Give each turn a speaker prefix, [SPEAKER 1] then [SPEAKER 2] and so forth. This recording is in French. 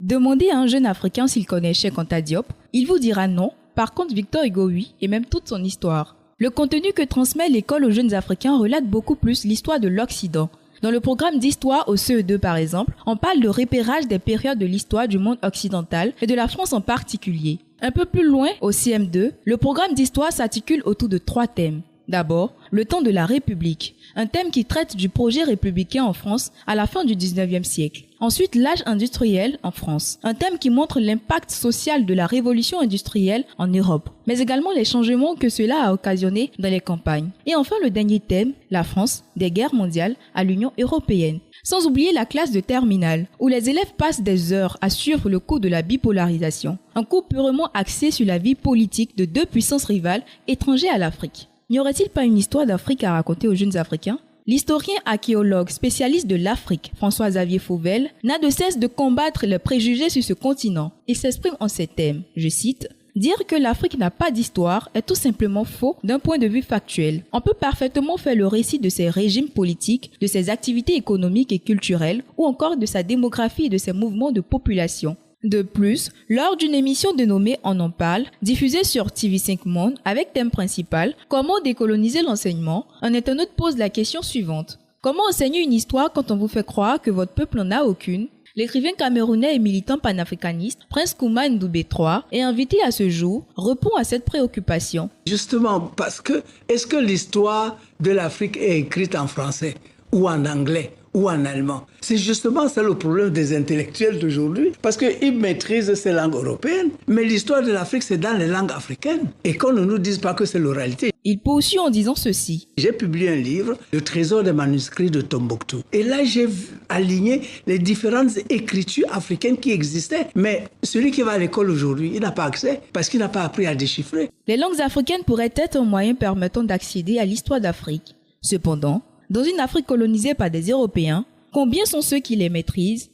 [SPEAKER 1] Demandez à un jeune Africain s'il connaît Cheikh Anta Diop, il vous dira non. Par contre, Victor Hugo oui, et même toute son histoire. Le contenu que transmet l'école aux jeunes Africains relate beaucoup plus l'histoire de l'Occident. Dans le programme d'histoire au CE2 par exemple, on parle de repérage des périodes de l'histoire du monde occidental et de la France en particulier. Un peu plus loin, au CM2, le programme d'histoire s'articule autour de 3 thèmes. D'abord, le temps de la République, un thème qui traite du projet républicain en France à la fin du 19e siècle. Ensuite, l'âge industriel en France, un thème qui montre l'impact social de la révolution industrielle en Europe, mais également les changements que cela a occasionné dans les campagnes. Et enfin, le dernier thème, la France, des guerres mondiales à l'Union européenne. Sans oublier la classe de terminale, où les élèves passent des heures à suivre le cours de la bipolarisation, un cours purement axé sur la vie politique de 2 puissances rivales étrangères à l'Afrique. N'y aurait-il pas une histoire d'Afrique à raconter aux jeunes Africains ? L'historien archéologue spécialiste de l'Afrique, François-Xavier Fauvel, n'a de cesse de combattre les préjugés sur ce continent. Il s'exprime en ces termes, je cite, « Dire que l'Afrique n'a pas d'histoire est tout simplement faux d'un point de vue factuel. On peut parfaitement faire le récit de ses régimes politiques, de ses activités économiques et culturelles, ou encore de sa démographie et de ses mouvements de population. » De plus, lors d'une émission dénommée On en parle, diffusée sur TV5 Monde avec thème principal « Comment décoloniser l'enseignement ?», un internaute pose la question suivante. Comment enseigner une histoire quand on vous fait croire que votre peuple n'en a aucune ? L'écrivain camerounais et militant panafricaniste Prince Kouma Ndoubé III est invité à ce jour, répond à cette préoccupation.
[SPEAKER 2] Justement parce que, est-ce que l'histoire de l'Afrique est écrite en français ou en anglais ou en allemand? C'est justement ça le problème des intellectuels d'aujourd'hui, parce qu'ils maîtrisent ces langues européennes, mais l'histoire de l'Afrique, c'est dans les langues africaines. Et qu'on ne nous dise pas que c'est l'oralité.
[SPEAKER 1] Il poursuit en disant ceci.
[SPEAKER 2] J'ai publié un livre, Le trésor des manuscrits de Tombouctou. Et là, j'ai aligné les différentes écritures africaines qui existaient. Mais celui qui va à l'école aujourd'hui, il n'a pas accès parce qu'il n'a pas appris à déchiffrer.
[SPEAKER 1] Les langues africaines pourraient être un moyen permettant d'accéder à l'histoire d'Afrique. Cependant, dans une Afrique colonisée par des Européens, combien sont ceux qui les maîtrisent?